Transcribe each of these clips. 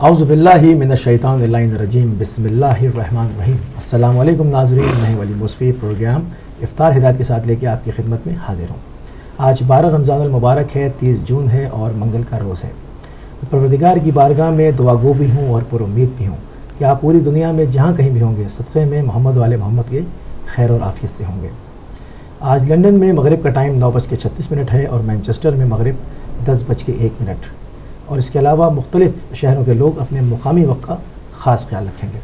اعوذ باللہ من الشیطان الرجیم بسم اللہ الرحمن الرحیم۔ السلام علیکم ناظرین، میں ولی مصفی پروگرام افطار ہدایت کے ساتھ لے کے آپ کی خدمت میں حاضر ہوں۔ آج 12 رمضان المبارک ہے، 30 جون ہے اور منگل کا روز ہے۔ پروردگار کی بارگاہ میں دعا گو بھی ہوں اور پر امید بھی ہوں کہ آپ پوری دنیا میں جہاں کہیں بھی ہوں گے صدقے میں محمد والے محمد کے خیر اور عافیت سے ہوں گے۔ آج لندن میں مغرب کا ٹائم 9:36 ہے اور مینچسٹر میں مغرب 10:01 اور اس کے علاوہ مختلف شہروں کے لوگ اپنے مقامی وقت کا خاص خیال رکھیں گے۔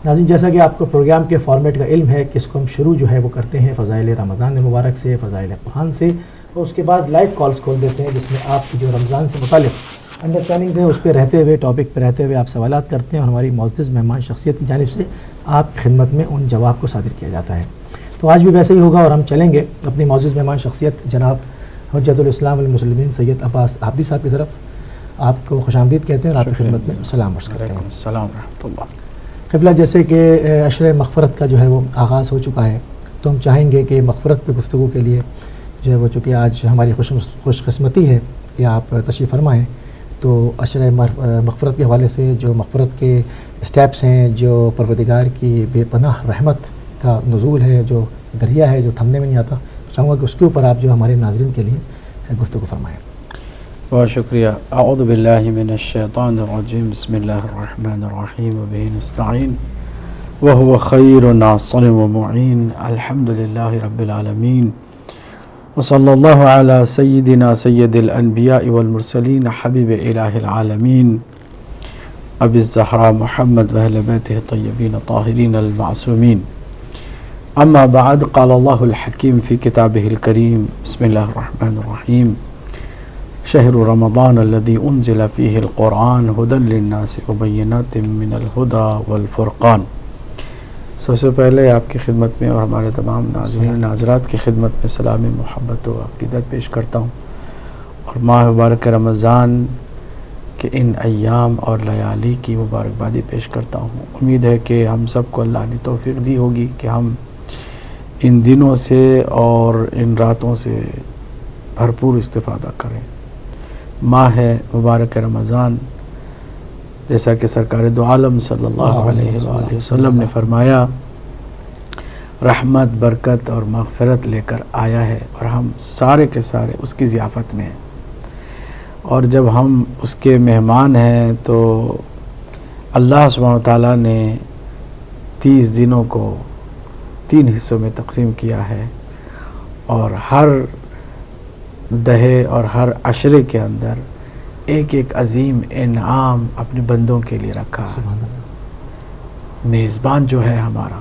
ناظرین، جیسا کہ آپ کو پروگرام کے فارمیٹ کا علم ہے کہ اس کو ہم شروع جو ہے وہ کرتے ہیں فضائل رمضان المبارک سے، فضائل قرآن سے، اور اس کے بعد لائیو کالز کھول دیتے ہیں جس میں آپ کی جو رمضان سے متعلق انڈرسٹینڈنگ ہے اس پہ رہتے ہوئے، ٹاپک پہ رہتے ہوئے آپ سوالات کرتے ہیں اور ہماری معزز مہمان شخصیت کی جانب سے آپ کی خدمت میں ان جواب کو صادر کیا جاتا ہے۔ تو آج بھی ویسے ہی ہوگا اور ہم چلیں گے اپنی معزز مہمان شخصیت جناب حجت الاسلام والمسلمین سید عباس عابدی صاحب کی طرف آپ کو خوش آمدید کہتے ہیں اور آپ کی خدمت میں سلام عرض کرتے ہیں۔ السلام ورحمۃ اللہ۔ قبلہ، جیسے کہ عشر مغفرت کا جو ہے وہ آغاز ہو چکا ہے تو ہم چاہیں گے کہ مغفرت پہ گفتگو کے لیے جو ہے وہ، چونکہ آج ہماری خوش قسمتی ہے کہ آپ تشریف فرمائیں، تو عشر مغفرت کے حوالے سے جو مغفرت کے اسٹیپس ہیں، جو پروردگار کی بے پناہ رحمت کا نزول ہے، جو دریا ہے جو تھمنے میں نہیں آتا، چاہوں گا کہ اس کے اوپر آپ جو ہمارے ناظرین کے لیے گفتگو فرمائیں۔ بہت شکریہ۔ اعوذ باللہ من الشیطان الرجیم، بسم اللہ الرحمن الرحیم، وبہ نستعین وہو خیر ناصر ومعین، الحمد للہ رب العالمین، وصلی اللہ علی سیدنا سید الانبیاء والمرسلین، حبیب الہ العالمین ابی الزہراء محمد واہل بیتہ الطیبین الطاہرین المعصومین، اما بعد، قال اللہ الحکیم فی کتابہ الکریم، بسم اللہ الرحمن الرحیم، شہر رمضان الذی انزل فیہ القرآن ھدی للناس وبینات من الھدی والفرقان۔ سب سے پہلے آپ کی خدمت میں اور ہمارے تمام ناظرین ناظرات کی خدمت میں سلام محبت و عقیدت پیش کرتا ہوں، اور ماہ مبارک رمضان کے ان ایام اور لیالی کی مبارکبادی پیش کرتا ہوں۔ امید ہے کہ ہم سب کو اللہ نے توفیق دی ہوگی کہ ہم ان دنوں سے اور ان راتوں سے بھرپور استفادہ کریں۔ ماہ مبارک رمضان، جیسا کہ سرکار دو عالم صلی اللہ علیہ وآلہ وسلم نے فرمایا، رحمت، برکت اور مغفرت لے کر آیا ہے، اور ہم سارے کے سارے اس کی ضیافت میں ہیں، اور جب ہم اس کے مہمان ہیں تو اللہ سبحانہ وتعالیٰ نے 30 دنوں کو 3 حصوں میں تقسیم کیا ہے، اور ہر دہے اور ہر عشرے کے اندر ایک ایک عظیم انعام اپنے بندوں کے لیے رکھا ہے۔ میزبان جو ہے ہمارا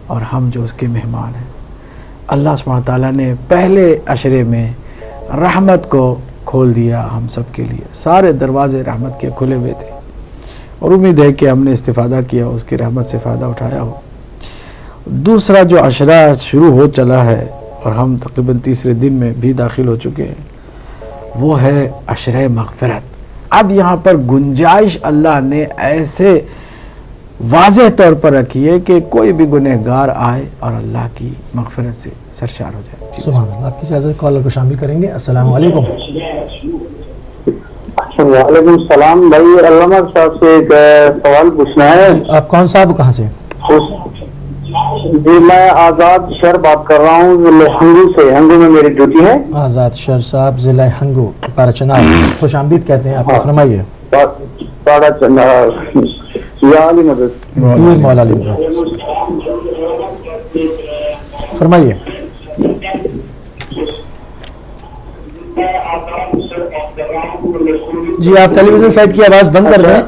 اور ہم جو اس کے مہمان ہیں، اللہ سبحانہ تعالیٰ نے پہلے عشرے میں رحمت کو کھول دیا ہم سب کے لیے، سارے دروازے رحمت کے کھلے ہوئے تھے، اور امید ہے کہ ہم نے استفادہ کیا، اس کی رحمت سے فائدہ اٹھایا ہو۔ دوسرا جو عشرہ شروع ہو چلا ہے اور ہم تقریباً تیسرے دن میں بھی داخل ہو چکے ہیں، وہ ہے عشرہ مغفرت۔ اب یہاں پر گنجائش اللہ نے ایسے واضح طور پر رکھی ہے کہ کوئی بھی گنہگار آئے اور اللہ کی مغفرت سے سرشار ہو جائے۔ سبحان اللہ۔ آپ کی اجازت کالر کو شامل کریں گے۔ السلام علیکم۔ وعلیکم السلام۔ بھائی علامہ صاحب سے ایک سوال پوچھنا ہے۔ آپ کون صاحب، کہاں سے؟ جی، میں آزاد شہر بات کر رہا ہوں، ہنگو سے۔ ہنگو میں میری ڈیوٹی ہے۔ آزاد شہر صاحب، ضلع ہنگو، پارا چنار، خوش آمدید کہتے ہیں آپ کو، فرمائیے۔ پارا چنار، یا علی مدد، مولا علی مدد، فرمائیے۔ جی، آپ ٹیلی ویژن سیٹ کی آواز بند کر دیں،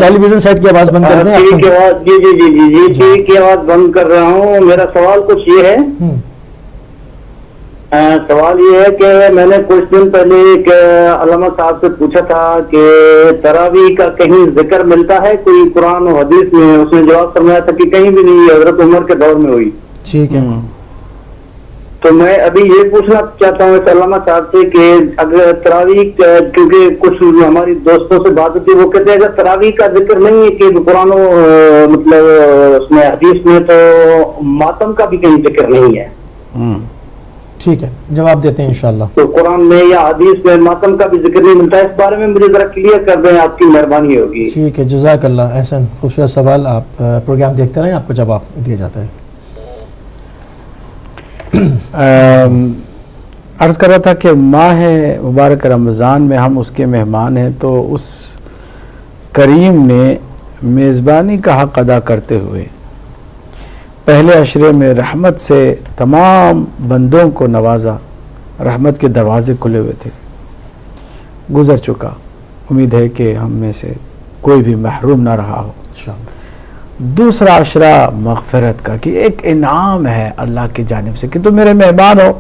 ٹیلی ویژن سیٹ کی آواز بند کر دیں۔ جی جی جی جی جی ٹھیک کی آواز بند کر رہا ہوں۔ میرا سوال کچھ یہ ہے، سوال یہ ہے کہ میں نے کچھ دن پہلے ایک علامہ صاحب سے پوچھا تھا کہ تراویح کا کہیں ذکر ملتا ہے کوئی قرآن و حدیث میں؟ اس نے جواب فرمایا تھا کہ کہیں بھی نہیں، حضرت عمر کے دور میں ہوئی۔ ٹھیک ہے، تو میں ابھی یہ پوچھنا چاہتا ہوں اس علامہ صاحب سے کہ اگر تراویح، کیونکہ کچھ ہماری دوستوں سے بات ہوتی ہے، وہ کہتے ہیں اگر تراویح کا ذکر نہیں ہے کہ قرآن مطلب اس میں حدیث میں، تو ماتم کا بھی کہیں ذکر نہیں ہے۔ ٹھیک ہے، جواب دیتے ہیں انشاءاللہ. تو قرآن میں یا حدیث میں ماتم کا بھی ذکر نہیں ملتا ہے. اس بارے میں مجھے ذرا کلیئر کر دیں، آپ کی مہربانی ہوگی. ٹھیک ہے، جزاک اللہ. احسن، خوبصورت سوال. آپ پروگرام دیکھتے رہیں، آپ کو جواب دیا جاتا ہے. عرض کر رہا تھا کہ ماہ مبارک رمضان میں ہم اس کے مہمان ہیں، تو اس کریم نے میزبانی کا حق ادا کرتے ہوئے پہلے عشرے میں رحمت سے تمام بندوں کو نوازا. رحمت کے دروازے کھلے ہوئے تھے، گزر چکا. امید ہے کہ ہم میں سے کوئی بھی محروم نہ رہا ہو. دوسرا عشرہ مغفرت کا، کہ ایک انعام ہے اللہ کی جانب سے کہ تم میرے مہمان ہو،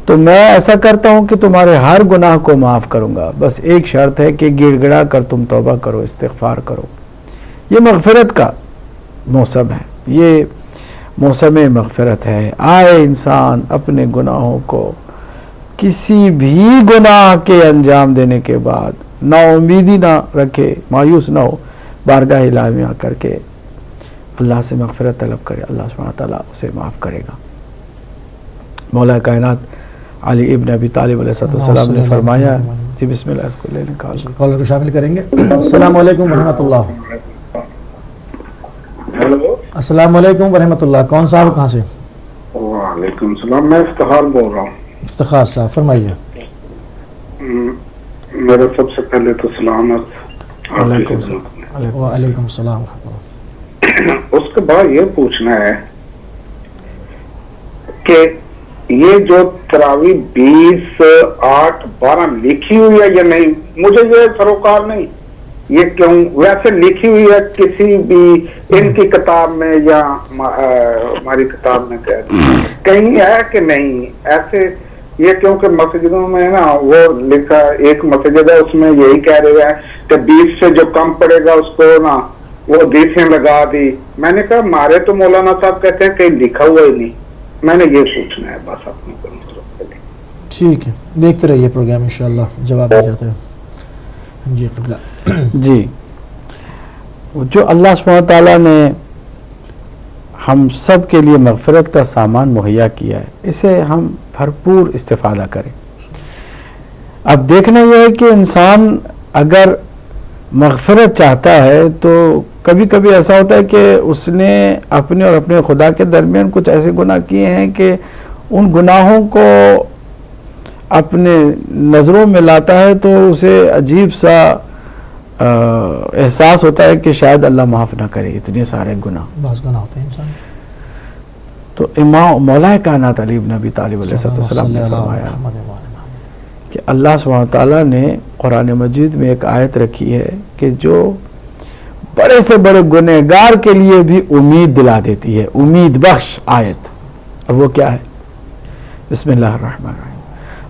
تو میں ایسا کرتا ہوں کہ تمہارے ہر گناہ کو معاف کروں گا. بس ایک شرط ہے کہ گڑ گڑا کر تم توبہ کرو، استغفار کرو. یہ مغفرت کا موسم ہے، یہ موسم مغفرت ہے. آئے انسان اپنے گناہوں کو، کسی بھی گناہ کے انجام دینے کے بعد نا امیدی نہ رکھے، مایوس نہ ہو، بارگاہ الہی میں آ کر کے اللہ سے مغفرت طلب کرے. اللہ سبحانہ تعالیٰ اسے معاف کرے گا. مولا کائنات علی ابن ابی طالب علیہ السلام نے فرمایا. جی بسم اللہ، اس کو لے لیں. کالر کو شامل کریں گے. السلام علیکم ورحمۃ اللہ. ہیلو، السلام علیکم ورحمۃ اللہ. کون صاحب، کہاں سے؟ وعلیکم السلام. میں افتخار بول رہا ہوں. افتخار صاحب، فرمائیے. میرا سب سے پہلے تو سلامت. وعلیکم السلام. وعلیکم السلام ورحمۃ اللہ. اس کے بعد یہ پوچھنا ہے کہ یہ جو تراویح 20 8 12 لکھی ہوئی ہے یا نہیں، مجھے یہ سروکار نہیں. یہ کیوں ویسے لکھی ہوئی ہے کسی بھی ان کی کتاب میں یا ہماری کتاب میں کہیں ہے کہ نہیں ایسے؟ یہ کیونکہ مسجدوں میں نا وہ لکھا، ایک مسجد ہے اس میں یہی کہہ رہے ہیں کہ 20 سے جو کم پڑے گا اس کو نا وہ حدیثیں لگا دی. میں نے کہا ہمارے تو مولانا صاحب کہتے ہیں کہیں لکھا ہوا ہی نہیں. میں نے یہ پوچھنا ہے بس اپنے کو. ٹھیک ہے، دیکھتے رہیے پروگرام، انشاءاللہ جواب دیا جاتا ہے. جی قبلہ. جی، جو اللہ سبحانہ تعالیٰ نے ہم سب کے لیے مغفرت کا سامان مہیا کیا ہے، اسے ہم بھرپور استفادہ کریں. اب دیکھنا یہ ہے کہ انسان اگر مغفرت چاہتا ہے تو کبھی کبھی ایسا ہوتا ہے کہ اس نے اپنے اور اپنے خدا کے درمیان کچھ ایسے گناہ کیے ہیں کہ ان گناہوں کو اپنے نظروں میں لاتا ہے تو اسے عجیب سا احساس ہوتا ہے کہ شاید اللہ معاف نہ کرے اتنے سارے گناہ. بعض گناہ ہوتے ہیں انسان. تو امام مولا کائنات علی ابن ابی طالب علیہ السلام نے فرمایا کہ اللہ سبحانہ تعالیٰ نے قرآن مجید میں ایک آیت رکھی ہے کہ جو بڑے سے بڑے گنہگار کے لیے بھی امید دلا دیتی ہے، امید بخش آیت. اور وہ کیا ہے؟ بسم اللہ الرحمن الرحیم.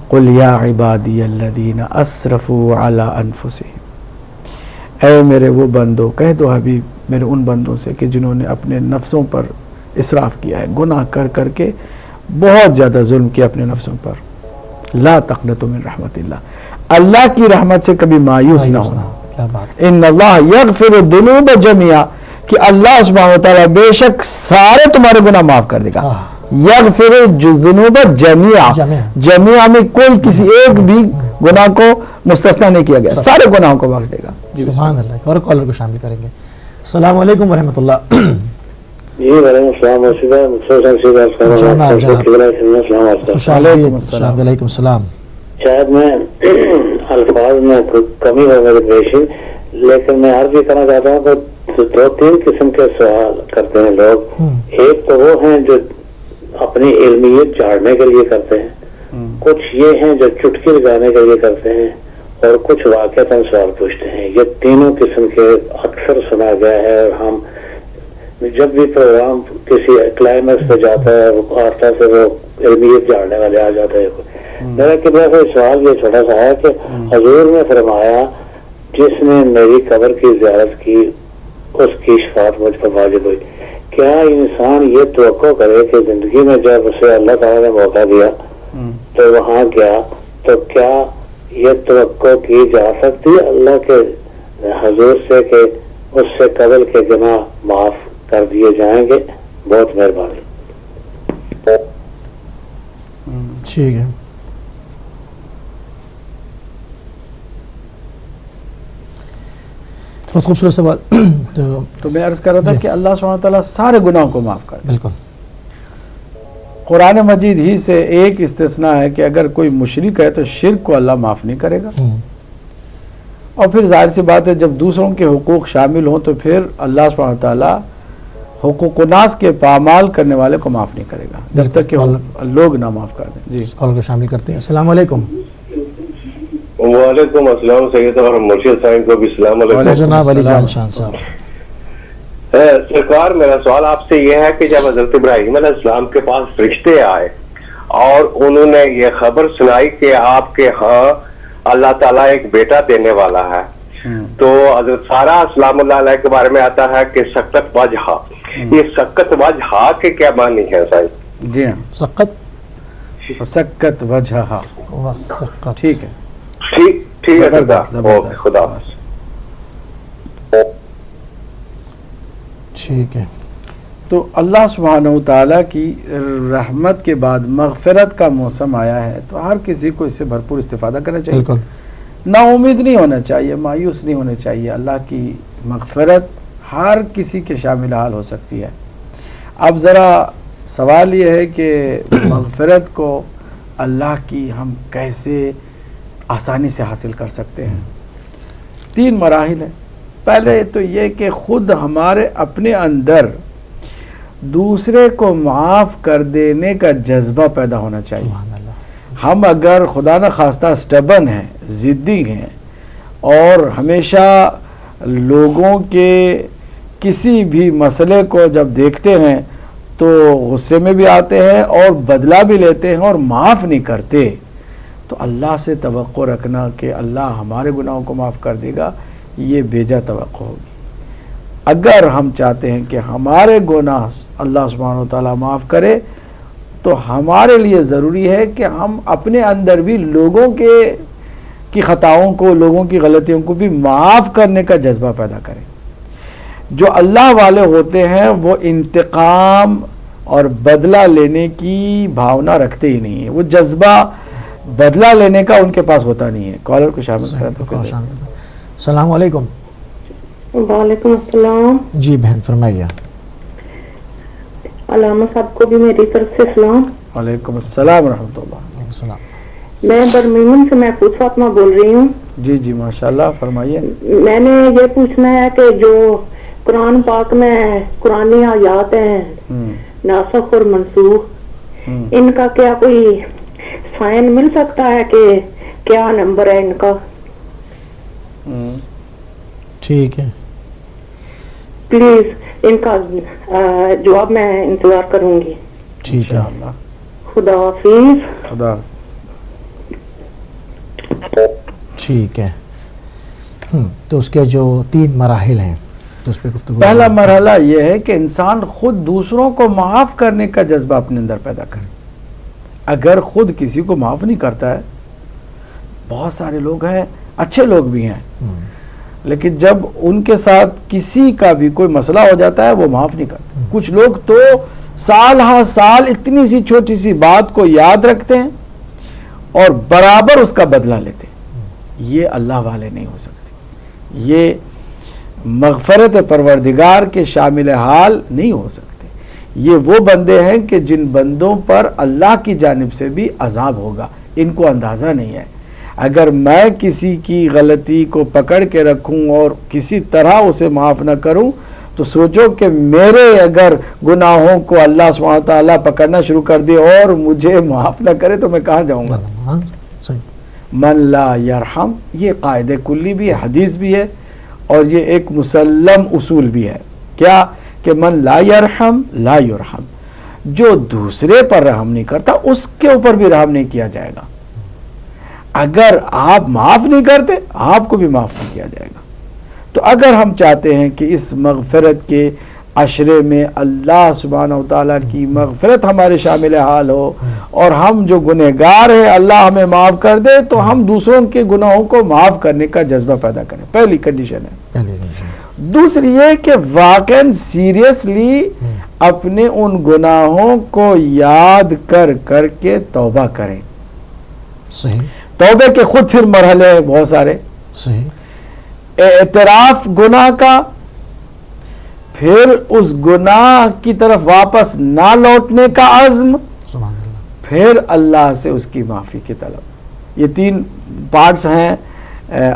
قل یا عبادی الذین اسرفوا علی انفسہم. اے میرے وہ بندو، کہہ دو حبیب میرے ان بندوں سے کہ جنہوں نے اپنے نفسوں پر اسراف کیا ہے، گناہ کر کر کے بہت زیادہ ظلم کیا اپنے نفسوں پر. لا تقنطوا من رحمت اللہ، اللہ کی رحمت سے کبھی مایوس نہ ہونا. کیا بات ہے. ان اللہ یغفر الذنوب جميعا، کہ اللہ سبحانہ وتعالی بے شک سارے تمہارے گناہ معاف کر دے گا. یغفر الذنوب جميعا، جميعا میں کوئی کسی ایک بھی گناہ کو مستثنا نہیں کیا گیا، سارے گناہوں کو بخش دے گا. سبحان اللہ. اور کالر کو شامل کریں گے. السلام علیکم ورحمۃ اللہ. جی وعلیکم السلام. علیکم السلام. شاید میں الفاظ میں کمی ہو میری پیشی، لیکن میں عرض یہ کرنا چاہتا ہوں کہ 2-3 قسم کے سوال کرتے ہیں لوگ. ایک تو وہ ہیں جو اپنی علمیت جھاڑنے کے لیے کرتے ہیں، کچھ یہ ہیں جو چٹکی لگانے کے لیے کرتے ہیں، اور کچھ واقعتاً سوال پوچھتے ہیں. یہ تینوں قسم کے اکثر سنا گیا ہے. اور ہم جب بھی پروگرام کسی کلائمیکس پہ جاتا ہے آستہ سے وہ علمیت جاننے والے آ جاتے ہیں. میرا قبلہ سے سوال یہ چھوٹا سا ہے کہ حضور نے فرمایا جس نے میری قبر کی زیارت کی اس کی شفاعت مجھ پر واجب ہوئی. کیا انسان یہ توقع کرے کہ زندگی میں جب اسے اللہ تعالیٰ نے موقع دیا تو وہاں گیا تو کیا یہ توقع کی جا سکتی ہے اللہ کے حضور سے کہ اس سے قبل کے گناہ معاف کر دیے جائیں گے؟ بہت مہربانی. ٹھیک ہے. بہت خوبصورت سوال. تو میں عرض کر رہا تھا کہ اللہ سبحانہ وتعالیٰ سارے گناہوں کو معاف کر دے. بالکل. قرآن مجید ہی سے ایک استثناء ہے کہ اگر کوئی مشرک ہے تو شرک کو اللہ معاف نہیں کرے گا. اور پھر ظاہر سی بات ہے جب دوسروں کے حقوق شامل ہوں تو پھر اللہ سبحانہ وتعالیٰ حقوق الناس کے پامال کرنے والے کو معاف نہیں کرے گا جب تک کہ لوگ نہ معاف کر دیں. جی کال کو شامل کرتے ہیں. السلام علیکم. وعلیکم السلام سید اور مرشد صاحب کو بھی السلام علیکم. جناب علی جان شان صاحب. سرکار میرا سوال آپ سے یہ ہے کہ جب حضرت ابراہیم علیہ السلام کے پاس فرشتے آئے اور انہوں نے یہ خبر سنائی کہ آپ کے ہاں اللہ تعالیٰ ایک بیٹا دینے والا ہے تو حضرت سارہ السلام اللہ علیہ کے بارے میں آتا ہے کہ سکت وجہ. یہ سکت وجہ کے کیا معنی ہے صاحب؟ جی ہاں سکت وجہ. ٹھیک ہے ٹھیک ہے خدا. ٹھیک ہے. تو اللہ سبحانہ وتعالیٰ کی رحمت کے بعد مغفرت کا موسم آیا ہے تو ہر کسی کو اس سے بھرپور استفادہ کرنا چاہیے. بالکل. نا امید نہیں ہونا چاہیے, مایوس نہیں ہونا چاہیے. اللہ کی مغفرت ہر کسی کے شامل حال ہو سکتی ہے. اب ذرا سوال یہ ہے کہ مغفرت کو اللہ کی ہم کیسے آسانی سے حاصل کر سکتے ہیں. 3 مراحل ہیں. پہلے تو یہ کہ خود ہمارے اپنے اندر دوسرے کو معاف کر دینے کا جذبہ پیدا ہونا چاہیے. ہم اگر خدا نہ خواستہ سٹبن ہیں, ضدی ہیں اور ہمیشہ لوگوں کے کسی بھی مسئلے کو جب دیکھتے ہیں تو غصے میں بھی آتے ہیں اور بدلہ بھی لیتے ہیں اور معاف نہیں کرتے, تو اللہ سے توقع رکھنا کہ اللہ ہمارے گناہوں کو معاف کر دے گا, یہ بیجا توقع ہوگی. اگر ہم چاہتے ہیں کہ ہمارے گناہ اللہ سبحانہ وتعالیٰ معاف کرے تو ہمارے لیے ضروری ہے کہ ہم اپنے اندر بھی لوگوں کی خطاؤں کو, لوگوں کی غلطیوں کو بھی معاف کرنے کا جذبہ پیدا کریں. جو اللہ والے ہوتے ہیں وہ انتقام اور بدلہ لینے کی بھاونا رکھتے ہی نہیں ہیں, وہ جذبہ بدلہ لینے کا ان کے پاس ہوتا نہیں ہے. کالر کو شامل کریں تو السلام علیکم. وعلیکم السلام. جی بہن فرمائیے. علامہ صاحب کو بھی میری طرف سے سلام. وعلیکم السلام ورحمۃ اللہ. السلام. میں برمنگھم سے محفوظ فاطمہ بول رہی ہوں. جی جی ماشاءاللہ فرمائیے. میں نے یہ پوچھنا ہے کہ جو قرآن پاک میں قرآنی آیات ہیں ناسخ اور منسوخ, ان کا کیا کوئی سائن مل سکتا ہے کہ کیا نمبر ہے ان کا؟ ٹھیک ہے, پلیز ان کا جواب میں انتظار کروں گی. ٹھیک ہے. خدا حافظ. خدا. ٹھیک ہے. تو اس کے جو 3 مراحل ہیں تو اس پہ گفتگو. پہلا مرحلہ یہ ہے کہ انسان خود دوسروں کو معاف کرنے کا جذبہ اپنے اندر پیدا کرے. اگر خود کسی کو معاف نہیں کرتا ہے, بہت سارے لوگ ہیں اچھے لوگ بھی ہیں لیکن جب ان کے ساتھ کسی کا بھی کوئی مسئلہ ہو جاتا ہے وہ معاف نہیں کرتے. کچھ لوگ تو سال ہاں سال اتنی سی چھوٹی سی بات کو یاد رکھتے ہیں اور برابر اس کا بدلہ لیتے ہیں. یہ اللہ والے نہیں ہو سکتے, یہ مغفرت پروردگار کے شامل حال نہیں ہو سکتے. یہ وہ بندے ہیں کہ جن بندوں پر اللہ کی جانب سے بھی عذاب ہوگا, ان کو اندازہ نہیں ہے. اگر میں کسی کی غلطی کو پکڑ کے رکھوں اور کسی طرح اسے معاف نہ کروں تو سوچو کہ میرے اگر گناہوں کو اللہ سبحانہ تعالیٰ پکڑنا شروع کر دے اور مجھے معاف نہ کرے تو میں کہاں جاؤں گا. من لا یرحم, یہ قاعدہ کلی بھی ہے, حدیث بھی ہے اور یہ ایک مسلم اصول بھی ہے. کیا کہ من لا یرحم لا یرحم, جو دوسرے پر رحم نہیں کرتا اس کے اوپر بھی رحم نہیں کیا جائے گا. اگر آپ معاف نہیں کرتے آپ کو بھی معاف نہیں کیا جائے گا. تو اگر ہم چاہتے ہیں کہ اس مغفرت کے عشرے میں اللہ سبحانہ وتعالیٰ کی مغفرت ہمارے شامل حال ہو اور ہم جو گنہگار ہیں اللہ ہمیں معاف کر دے, تو ہم دوسروں کے گناہوں کو معاف کرنے کا جذبہ پیدا کریں. پہلی کنڈیشن ہے. دوسری یہ کہ واقعاً سیریسلی اپنے ان گناہوں کو یاد کر کر کے توبہ کریں. صحیح توبے کے خود پھر مرحلے ہیں بہت سارے. صحیح. اعتراف گناہ کا، پھر اس گناہ کی طرف واپس نہ لوٹنے کا عزم، سبحان اللہ. پھر اللہ سے اس کی معافی کی طلب. یہ 3 پارٹس ہیں،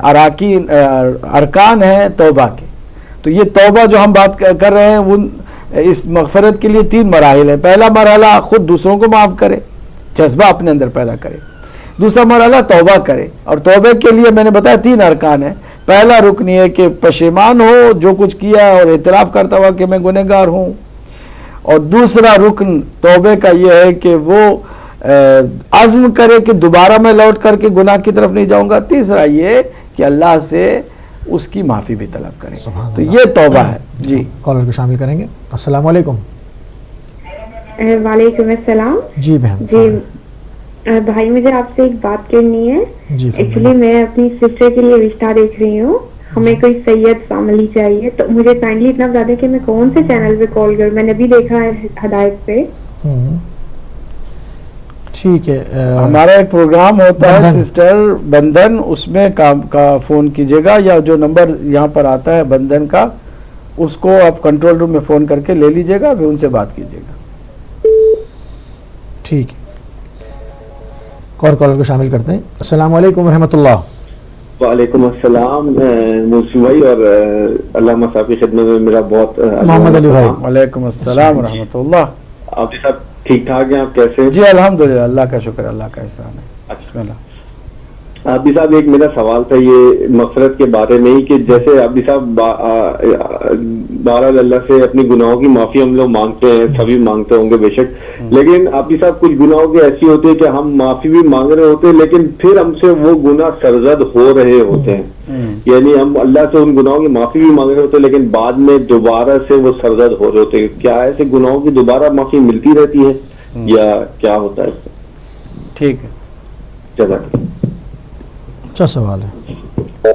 ارکان ہیں توبہ کے. تو یہ توبہ جو ہم بات کر رہے ہیں اس مغفرت کے لیے 3 مراحل ہیں. پہلا مرحلہ خود دوسروں کو معاف کرے، جذبہ اپنے اندر پیدا کرے. دوسرا مرحلہ توبہ کرے، اور توبہ کے لیے میں نے بتایا 3 ارکان ہیں. پہلا رکن یہ کہ پشیمان ہو جو کچھ کیا اور اعتراف کرتا ہوا کہ میں گنہگار ہوں. اور دوسرا رکن توبہ کا یہ ہے کہ وہ عزم کرے کہ دوبارہ میں لوٹ کر کے گناہ کی طرف نہیں جاؤں گا. تیسرا یہ کہ اللہ سے اس کی معافی بھی طلب کرے. تو یہ توبہ ہے. جی کالر کو شامل کریں گے. السلام علیکم. وعلیکم السلام. جی بہن. جی بھائی مجھے آپ سے ایک بات کرنی ہے. جی ایکچولی میں اپنی سسٹر کے لیے رشتہ دیکھ رہی ہوں. ہمیں کوئی سید فیملی چاہیے. تو مجھے کائنڈلی اتنا بتا دیں کہ میں کون سے چینل پہ کال کروں. میں نے بھی دیکھا ہے ہدایت پہ. ٹھیک ہے. ہمارا ایک پروگرام ہوتا ہے سسٹر بندھن، اس میں کا فون کیجیے گا، یا جو نمبر یہاں پر آتا ہے بندھن کا اس کو آپ کنٹرول روم میں فون کر کے لے لیجیے گا، پھر ان سے بات کیجیے گا. ٹھیک ہے. اور کالر کو شامل کرتے ہیں. السلام علیکم ورحمۃ اللہ. وعلیکم السلام موسی بھائی، اور علامہ صاحب کی خدمت میں میرا بہت محمد علی بھائی. وعلیکم السلام ورحمۃ اللہ. آپ صاحب ٹھیک ٹھاک ہیں؟ آپ کیسے ہیں؟ جی الحمدللہ، اللہ کا شکر، اللہ کا احسان ہے. بسم اللہ. ابھی صاحب ایک میرا سوال تھا یہ مغفرت کے بارے میں ہی، کہ جیسے ابھی صاحب بہرحال اللہ سے اپنی گناہوں کی معافی ہم لوگ مانگتے ہیں، سبھی مانگتے ہوں گے بے شک، لیکن ابھی صاحب کچھ گناہوں کے ایسی ہوتے ہیں کہ ہم معافی بھی مانگ رہے ہوتے ہیں لیکن پھر ہم سے وہ گناہ سرزد ہو رہے ہوتے ہیں. یعنی ہم اللہ سے ان گناہوں کی معافی بھی مانگ رہے ہوتے ہیں لیکن بعد میں دوبارہ سے وہ سرزد ہو رہے ہوتے ہیں. کیا ایسے گناہوں کی دوبارہ معافی ملتی رہتی ہے یا کیا ہوتا ہے؟ ٹھیک ہے. چلو اچھا سوال ہے،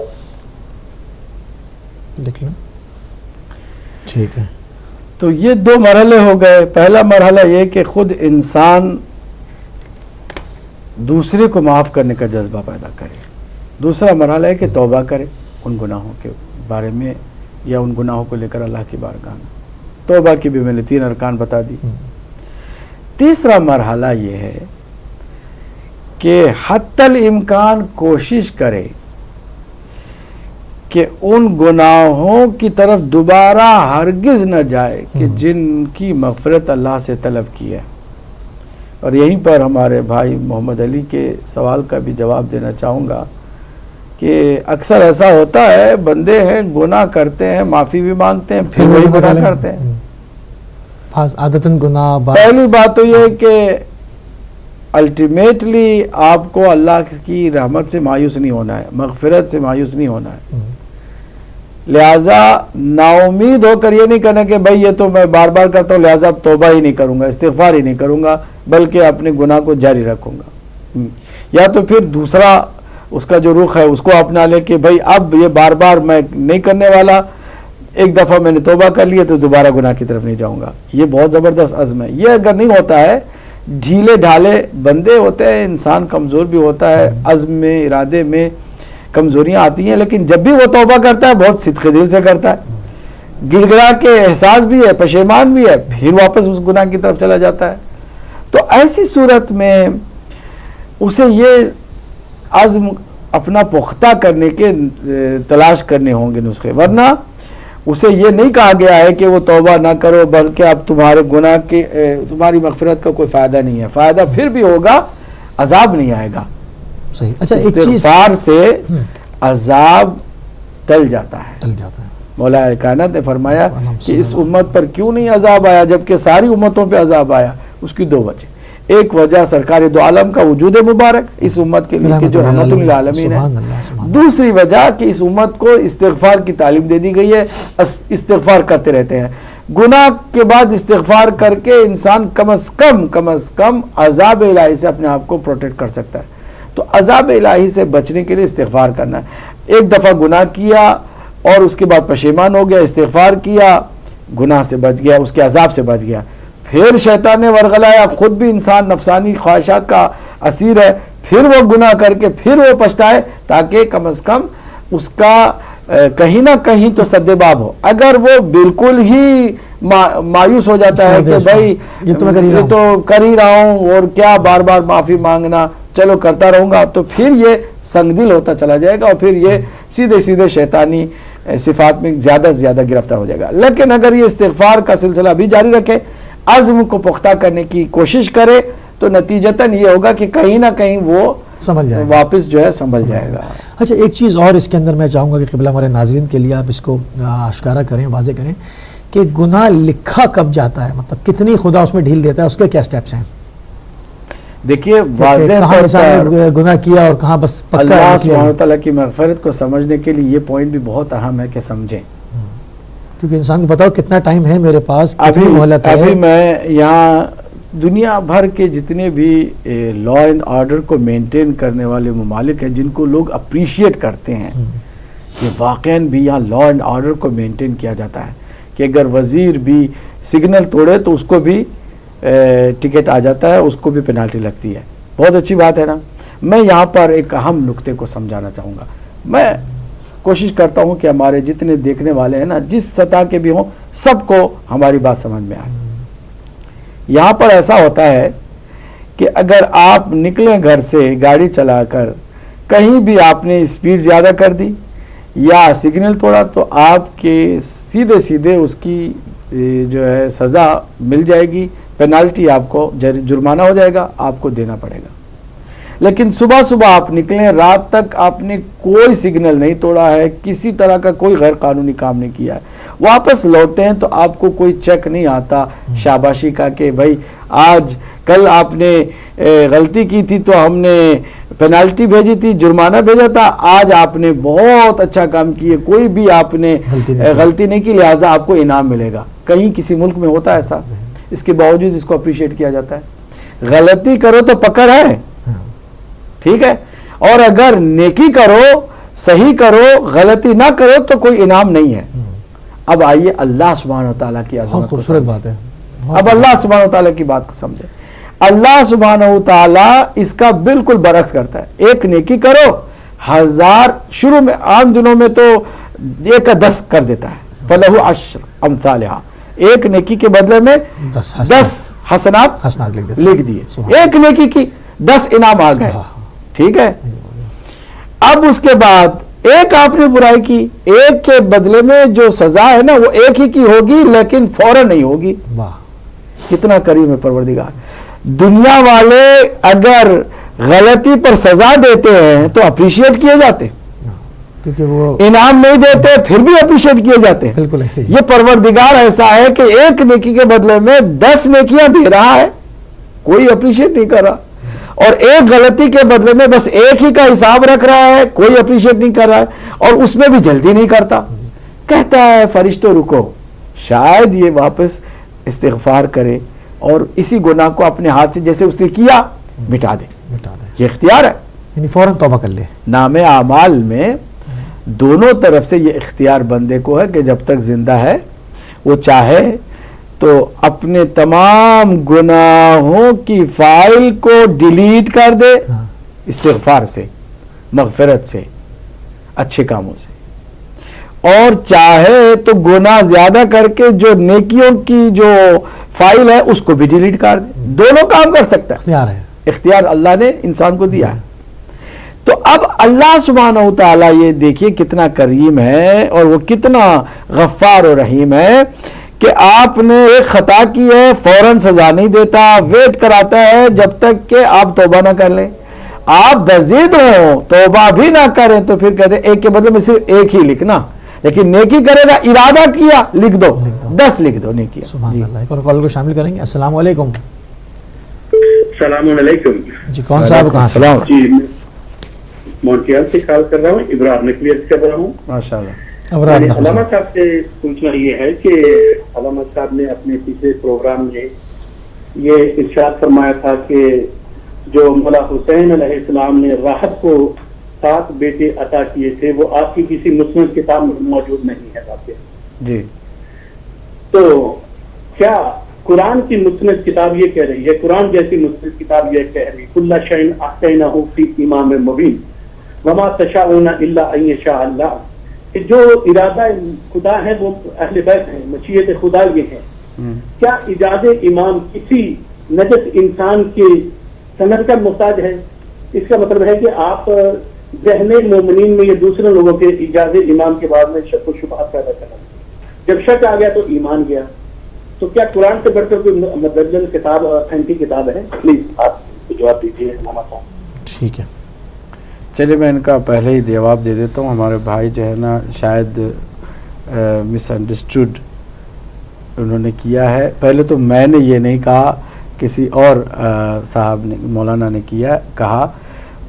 لکھ لیں. ٹھیک ہے. تو یہ 2 مرحلے ہو گئے. پہلا مرحلہ یہ کہ خود انسان دوسرے کو معاف کرنے کا جذبہ پیدا کرے. دوسرا مرحلہ ہے کہ توبہ کرے ان گناہوں کے بارے میں یا ان گناہوں کو لے کر اللہ کی بارگاہ میں. توبہ کی بھی میں نے 3 ارکان بتا دی. تیسرا مرحلہ یہ ہے کہ حتی الامکان کوشش کرے کہ ان گناہوں کی طرف دوبارہ ہرگز نہ جائے کہ جن کی مغفرت اللہ سے طلب کی ہے. اور یہیں پر ہمارے بھائی محمد علی کے سوال کا بھی جواب دینا چاہوں گا کہ اکثر ایسا ہوتا ہے بندے ہیں گناہ کرتے ہیں، معافی بھی مانگتے ہیں، پھر وہی گناہ کرتے ہیں. عادتاً گناہ. پہلی بات تو یہ کہ الٹیمیٹلی آپ کو اللہ کی رحمت سے مایوس نہیں ہونا ہے، مغفرت سے مایوس نہیں ہونا ہے. لہٰذا نا امید ہو کر یہ نہیں کہنا کہ بھائی یہ تو میں بار بار کرتا ہوں لہٰذا اب توبہ ہی نہیں کروں گا، استغفار ہی نہیں کروں گا، بلکہ اپنے گناہ کو جاری رکھوں گا. یا تو پھر دوسرا اس کا جو رخ ہے اس کو اپنا لے کہ بھائی اب یہ بار بار میں نہیں کرنے والا، ایک دفعہ میں نے توبہ کر لی ہے تو دوبارہ گناہ کی طرف نہیں جاؤں گا. یہ بہت زبردست عزم ہے. یہ اگر نہیں ہوتا ہے، ڈھیلے ڈھالے بندے ہوتے ہیں، انسان کمزور بھی ہوتا ہے، عزم میں ارادے میں کمزوریاں آتی ہیں، لیکن جب بھی وہ توبہ کرتا ہے بہت صدق دل سے کرتا ہے، گڑ گڑا کے احساس بھی ہے، پشیمان بھی ہے، پھر واپس اس گناہ کی طرف چلا جاتا ہے. تو ایسی صورت میں اسے یہ عزم اپنا پختہ کرنے کے تلاش کرنے ہوں گے نسخے، ورنہ اسے یہ نہیں کہا گیا ہے کہ وہ توبہ نہ کرو بلکہ اب تمہارے گناہ کے تمہاری مغفرت کا کوئی فائدہ نہیں ہے. فائدہ پھر بھی ہوگا، عذاب نہیں آئے گا. صحیح. اچھا ایک چیز، استغفار سے عذاب ٹل جاتا ہے. ٹل جاتا ہے. مولا کائنات نے فرمایا کہ اس امت پر کیوں نہیں عذاب آیا جبکہ ساری امتوں پہ عذاب آیا. اس کی 2 وجہ. ایک وجہ سرکار دو عالم کا وجود مبارک اس امت کے لیے کہ جو رحمت للعالمین ہے. دوسری وجہ کہ اس امت کو استغفار کی تعلیم دے دی گئی ہے، استغفار کرتے رہتے ہیں. گناہ کے بعد استغفار کر کے انسان کم از کم عذاب الہی سے اپنے آپ کو پروٹیکٹ کر سکتا ہے. تو عذاب الہی سے بچنے کے لیے استغفار کرنا ہے. ایک دفعہ گناہ کیا اور اس کے بعد پشیمان ہو گیا، استغفار کیا، گناہ سے بچ گیا، اس کے عذاب سے بچ گیا. پھر شیطان نے ورغلایا، اب خود بھی انسان نفسانی خواہشات کا اسیر ہے، پھر وہ گناہ کر کے پھر وہ پچھتائے، تاکہ کم از کم اس کا کہیں نہ کہیں تو سد باب ہو۔ اگر وہ بالکل ہی مایوس ہو جاتا ہے کہ بھائی یہ تو کر ہی رہا ہوں اور کیا بار بار معافی مانگنا، چلو کرتا رہوں گا، تو پھر یہ سنگ دل ہوتا چلا جائے گا اور پھر یہ سیدھے سیدھے شیطانی صفات میں زیادہ سے زیادہ گرفتار ہو جائے گا۔ لیکن اگر یہ استغفار کا سلسلہ بھی جاری رکھے، عزم کو پختہ کرنے کی کوشش کرے، تو نتیجتاً یہ ہوگا کہ کہیں نہ کہیں وہ سنبھل جائے گا، واپس جو ہے سنبھل جائے گا۔ اچھا ایک چیز اور اس کے اندر میں چاہوں گا کہ قبلہ ہمارے ناظرین کے لیے آپ اس کو آشکارا کریں، واضح کریں کہ گناہ لکھا کب جاتا ہے، مطلب کتنی خدا اس میں ڈھیل دیتا ہے، اس کے کیا سٹیپس ہیں؟ دیکھیے واضح کہاں انسان نے گناہ کیا اور کہاں بس پکا اللہ سبحانہ وتعالیٰ کی مغفرت کو سمجھنے کے لیے یہ پوائنٹ بھی بہت اہم ہے کہ سمجھیں، کیونکہ انسان کو بتاؤ کتنا ٹائم ہے میرے پاس، کتنی مہلت ہے۔ ابھی میں یہاں دنیا بھر کے جتنے بھی لا اینڈ آرڈر کو مینٹین کرنے والے ممالک ہیں جن کو لوگ اپریشیٹ کرتے ہیں کہ واقعاً بھی یہاں لا اینڈ آرڈر کو مینٹین کیا جاتا ہے، کہ اگر وزیر بھی سگنل توڑے تو اس کو بھی ٹکٹ آ جاتا ہے، اس کو بھی پینالٹی لگتی ہے۔ بہت اچھی بات ہے نا۔ میں یہاں پر ایک اہم نقطے کو سمجھانا چاہوں گا۔ میں کوشش کرتا ہوں کہ ہمارے جتنے دیکھنے والے ہیں نا، جس سطح کے بھی ہوں، سب کو ہماری بات سمجھ میں آئے۔ یہاں پر ایسا ہوتا ہے کہ اگر آپ نکلیں گھر سے گاڑی چلا کر، کہیں بھی آپ نے اسپیڈ زیادہ کر دی یا سگنل توڑا، تو آپ کے سیدھے سیدھے اس کی جو ہے سزا مل جائے گی، پینالٹی آپ کو جرمانہ ہو جائے گا، آپ کو دینا پڑے گا۔ لیکن صبح صبح آپ نکلیں، رات تک آپ نے کوئی سگنل نہیں توڑا ہے، کسی طرح کا کوئی غیر قانونی کام نہیں کیا ہے، واپس لوٹتے ہیں تو آپ کو کوئی چیک نہیں آتا شاباشی کا کہ بھائی آج کل آپ نے غلطی کی تھی تو ہم نے پینالٹی بھیجی تھی، جرمانہ بھیجا تھا، آج آپ نے بہت اچھا کام کیے، کوئی بھی آپ نے غلطی نہیں کی، لہٰذا آپ کو انعام ملے گا۔ کہیں کسی ملک میں ہوتا ہے ایسا؟ اس کے باوجود اس کو اپریشیٹ کیا جاتا ہے۔ غلطی کرو تو پکڑ ہے، ٹھیک ہے، اور اگر نیکی کرو، صحیح کرو، غلطی نہ کرو تو کوئی انعام نہیں ہے۔ اب آئیے اللہ سبحانہ وتعالیٰ کی عظمت، خوبصورت بات ہے۔ اب اللہ سبحانہ وتعالیٰ کی بات کو سمجھے۔ اللہ سبحانہ وتعالیٰ اس کا بالکل برعکس کرتا ہے۔ ایک نیکی کرو، 1000 شروع میں عام دنوں میں تو 1 کا 10 کر دیتا ہے، فلہ 10 امثالہا، ایک نیکی کے بدلے میں 10 حسنات لکھ دیے، ایک نیکی کی 10 انعام آ گئے، ٹھیک ہے۔ اب اس کے بعد ایک آپ نے برائی کی، ایک کے بدلے میں جو سزا ہے نا وہ ایک ہی کی ہوگی، لیکن فوراً نہیں ہوگی۔ کتنا کریم ہے پروردگار۔ دنیا والے اگر غلطی پر سزا دیتے ہیں تو اپریشیٹ کیے جاتے ہیں، کیونکہ وہ انعام نہیں دیتے پھر بھی اپریشیٹ کیے جاتے ہیں۔ بالکل ایسے ہی یہ پروردگار ایسا ہے کہ ایک نیکی کے بدلے میں 10 نیکیاں دے رہا ہے، کوئی اپریشیٹ نہیں کر رہا، اور ایک غلطی کے بدلے میں بس ایک ہی کا حساب رکھ رہا ہے، کوئی اپریشیٹ نہیں کر رہا ہے، اور اس میں بھی جلدی نہیں کرتا۔ کہتا ہے فرشتوں رکو، شاید یہ واپس استغفار کرے اور اسی گناہ کو اپنے ہاتھ سے جیسے اس نے کیا مٹا دے۔ یہ اختیار ہے، یعنی فوراً توبہ کر لے۔ نام اعمال میں دونوں طرف سے یہ اختیار بندے کو ہے کہ جب تک زندہ ہے وہ چاہے تو اپنے تمام گناہوں کی فائل کو ڈیلیٹ کر دے، استغفار سے، مغفرت سے، اچھے کاموں سے، اور چاہے تو گناہ زیادہ کر کے جو نیکیوں کی جو فائل ہے اس کو بھی ڈیلیٹ کر دے۔ دونوں کام کر سکتا ہے، اختیار ہے، اختیار اللہ نے انسان کو دیا ہے۔ تو اب اللہ سبحانہ وتعالیٰ یہ دیکھیے کتنا کریم ہے اور وہ کتنا غفار و رحیم ہے کہ آپ نے ایک خطا کی ہے، فوراً سزا نہیں دیتا، ویٹ کراتا ہے جب تک کہ آپ توبہ نہ کر لیں۔ آپ بزید ہوں، توبہ بھی نہ کریں تو پھر کہتے ہیں ایک کے بدلے میں صرف ایک ہی لکھنا، لیکن نیکی کرے گا، ارادہ کیا، لکھ دو، 10 لکھ دو نیکی۔ سبحان اللہ۔ ایک اور کال کو شامل کریں گے۔ السلام علیکم۔ السلام علیکم جی کون صاحب کہاں سے؟ جی مونٹریال سے کال کر رہا ہوں، ابرار نکلیت کر رہا ہوں۔ ماشاءاللہ۔ علامہ صاحب سے پوچھنا یہ ہے کہ علامہ صاحب نے اپنے پچھلے پروگرام میں یہ ارشاد فرمایا تھا کہ جو مولا حسین علیہ السلام نے راحت کو 7 بیٹے عطا کیے تھے وہ آپ کی کسی مسند کتاب میں موجود نہیں ہے واقعہ۔ جی تو کیا قرآن کی مستند کتاب یہ کہہ رہی ہے، قرآن جیسی مستند کتاب یہ کہہ رہی ہے کل شیء احصیناہ فی امام مبین وما تشاءون الا ان یشاء اللہ، کہ جو ارادہ خدا ہے وہ اہل بیت ہیں، مشیت خدا یہ ہے. کیا ایجاد امام کسی نجس انسان کی سند کا محتاج ہے؟ اس کا مطلب ہے کہ آپ ذہن مومنین میں یہ دوسرے لوگوں کے ایجاد امام کے بارے میں شک و شبہات پیدا کرنا. جب شک آ گیا تو ایمان گیا. تو کیا قرآن سے بڑھ کر کوئی مدلل کتاب اتھینٹک کتاب ہے؟ پلیز آپ جواب دیجیے. ٹھیک ہے، چلیے میں ان کا پہلے ہی جواب دے دیتا ہوں. ہمارے بھائی جو ہے نا شاید مس انڈرسٹوڈ انہوں نے کیا ہے. پہلے تو میں نے یہ نہیں کہا، کسی اور صاحب نے مولانا نے کہا.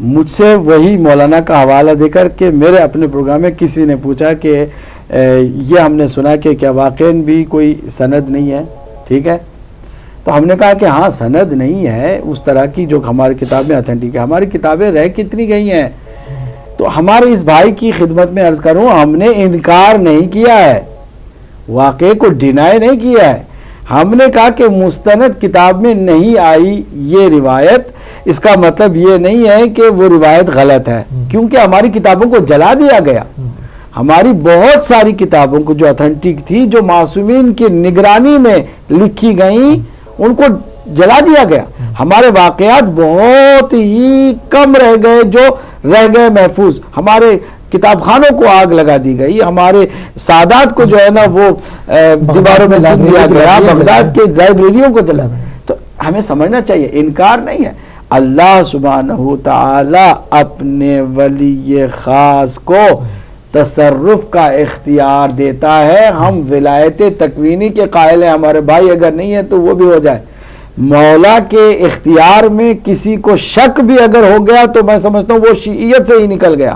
مجھ سے وہی مولانا کا حوالہ دے کر کہ میرے اپنے پروگرام میں کسی نے پوچھا کہ یہ ہم نے سنا کہ کیا واقعاً بھی کوئی سند نہیں ہے. ٹھیک ہے، تو ہم نے کہا کہ ہاں سند نہیں ہے اس طرح کی جو ہماری کتابیں اتھینٹک ہے. ہماری کتابیں رہ کتنی گئی ہیں. تو ہمارے اس بھائی کی خدمت میں عرض کروں، ہم نے انکار نہیں کیا ہے، واقعے کو ڈینائی نہیں کیا ہے. ہم نے کہا کہ مستند کتاب میں نہیں آئی یہ روایت، اس کا مطلب یہ نہیں ہے کہ وہ روایت غلط ہے، کیونکہ ہماری کتابوں کو جلا دیا گیا. ہماری بہت ساری کتابوں کو جو اتھینٹک تھی، جو معصومین کی نگرانی میں لکھی گئیں، ان کو جلا دیا گیا. ہمارے واقعات بہت ہی کم رہ گئے جو رہ گئے محفوظ. ہمارے کتاب خانوں کو آگ لگا دی گئی، ہمارے سادات کو جو ہے نا وہ دیواروں میں چن دیا گیا، بغداد کے لائبریریوں کو جلا. تو ہمیں سمجھنا چاہیے انکار نہیں ہے. اللہ سبحانہ تعالی اپنے ولی خاص کو تصرف کا اختیار دیتا ہے. ہم ولایت تکوینی کے قائل ہیں، ہمارے بھائی اگر نہیں ہے تو وہ بھی ہو جائے. مولا کے اختیار میں کسی کو شک بھی اگر ہو گیا تو میں سمجھتا ہوں وہ شیعیت سے ہی نکل گیا.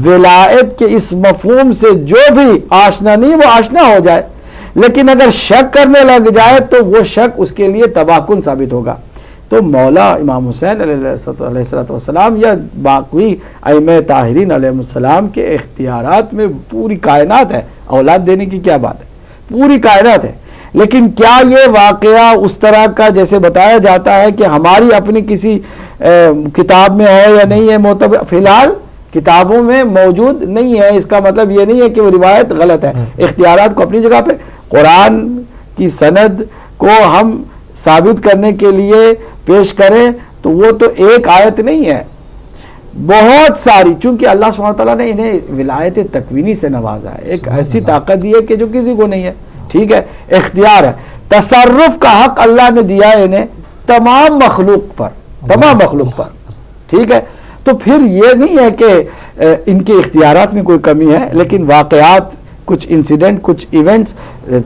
ولایت کے اس مفہوم سے جو بھی آشنا نہیں وہ آشنا ہو جائے، لیکن اگر شک کرنے لگ جائے تو وہ شک اس کے لیے تباہ کن ثابت ہوگا. تو مولا امام حسین علیہ السلام یا باقی ائمہ طاہرین علیہ السلام کے اختیارات میں پوری کائنات ہے. اولاد دینے کی کیا بات ہے، پوری کائنات ہے. لیکن کیا یہ واقعہ اس طرح کا جیسے بتایا جاتا ہے کہ ہماری اپنی کسی کتاب میں ہے یا نہیں ہے معتبر؟ فی الحال کتابوں میں موجود نہیں ہے. اس کا مطلب یہ نہیں ہے کہ وہ روایت غلط ہے. اختیارات کو اپنی جگہ پہ، قرآن کی سند کو ہم ثابت کرنے کے لیے پیش کریں تو وہ تو ایک آیت نہیں ہے، بہت ساری. چونکہ اللہ سبحانہ تعالیٰ نے انہیں ولایت تکوینی سے نوازا ہے، ایک ایسی طاقت دی ہے کہ جو کسی کو نہیں ہے. ٹھیک ہے، اختیار ہے، تصرف کا حق اللہ نے دیا ہے انہیں تمام مخلوق پر، تمام مخلوق پر. ٹھیک ہے، تو پھر یہ نہیں ہے کہ ان کے اختیارات میں کوئی کمی ہے، لیکن واقعات، کچھ انسیڈنٹ، کچھ ایونٹس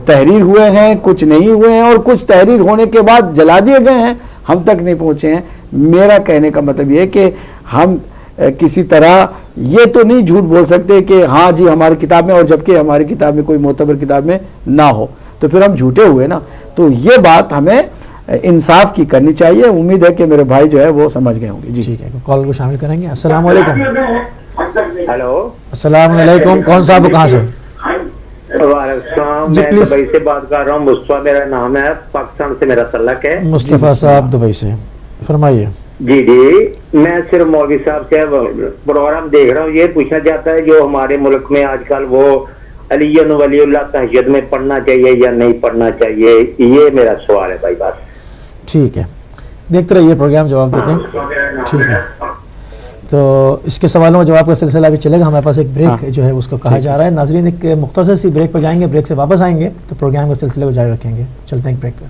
تحریر ہوئے ہیں، کچھ نہیں ہوئے ہیں، اور کچھ تحریر ہونے کے بعد جلا دیے گئے ہیں، ہم تک نہیں پہنچے ہیں. میرا کہنے کا مطلب یہ ہے کہ ہم کسی طرح یہ تو نہیں جھوٹ بول سکتے کہ ہاں جی ہماری کتاب میں، اور جبکہ ہماری کتاب میں کوئی معتبر کتاب میں نہ ہو تو پھر ہم جھوٹے ہوئے نا. تو یہ بات ہمیں انصاف کی کرنی چاہیے. امید ہے کہ میرے بھائی جو ہے وہ سمجھ گئے ہوں گے. جی ٹھیک ہے، کال کو شامل کریں گے. السلام علیکم. ہیلو، السلام علیکم. کون صاحب کہاں سے؟ وعلیکم السلام. میں دبئی سے بات کر رہا ہوں. مصطفیٰ میرا نام ہے، پاکستان سے میرا تعلق ہے. مصطفیٰ صاحب دبئی سے، فرمائیے. جی میں صرف مولوی صاحب سے پروگرام دیکھ رہا ہوں. یہ پوچھنا چاہتا ہے جو ہمارے ملک میں آج کل وہ علی ولی اللہ تہجد میں پڑھنا چاہیے یا نہیں پڑھنا چاہیے، یہ میرا سوال ہے بھائی. بس ٹھیک ہے، دیکھتے رہیے پروگرام، جواب دیتے ہیں. ٹھیک ہے، تو اس کے سوالوں کا جواب کا سلسلہ بھی چلے گا. ہمارے پاس ایک بریک جو ہے اس کو کہا جا رہا ہے. ناظرین ایک مختصر سی بریک پر جائیں گے، بریک سے واپس آئیں گے تو پروگرام کے سلسلے کو جاری رکھیں گے. چلتے ہیں ایک بریک پہ.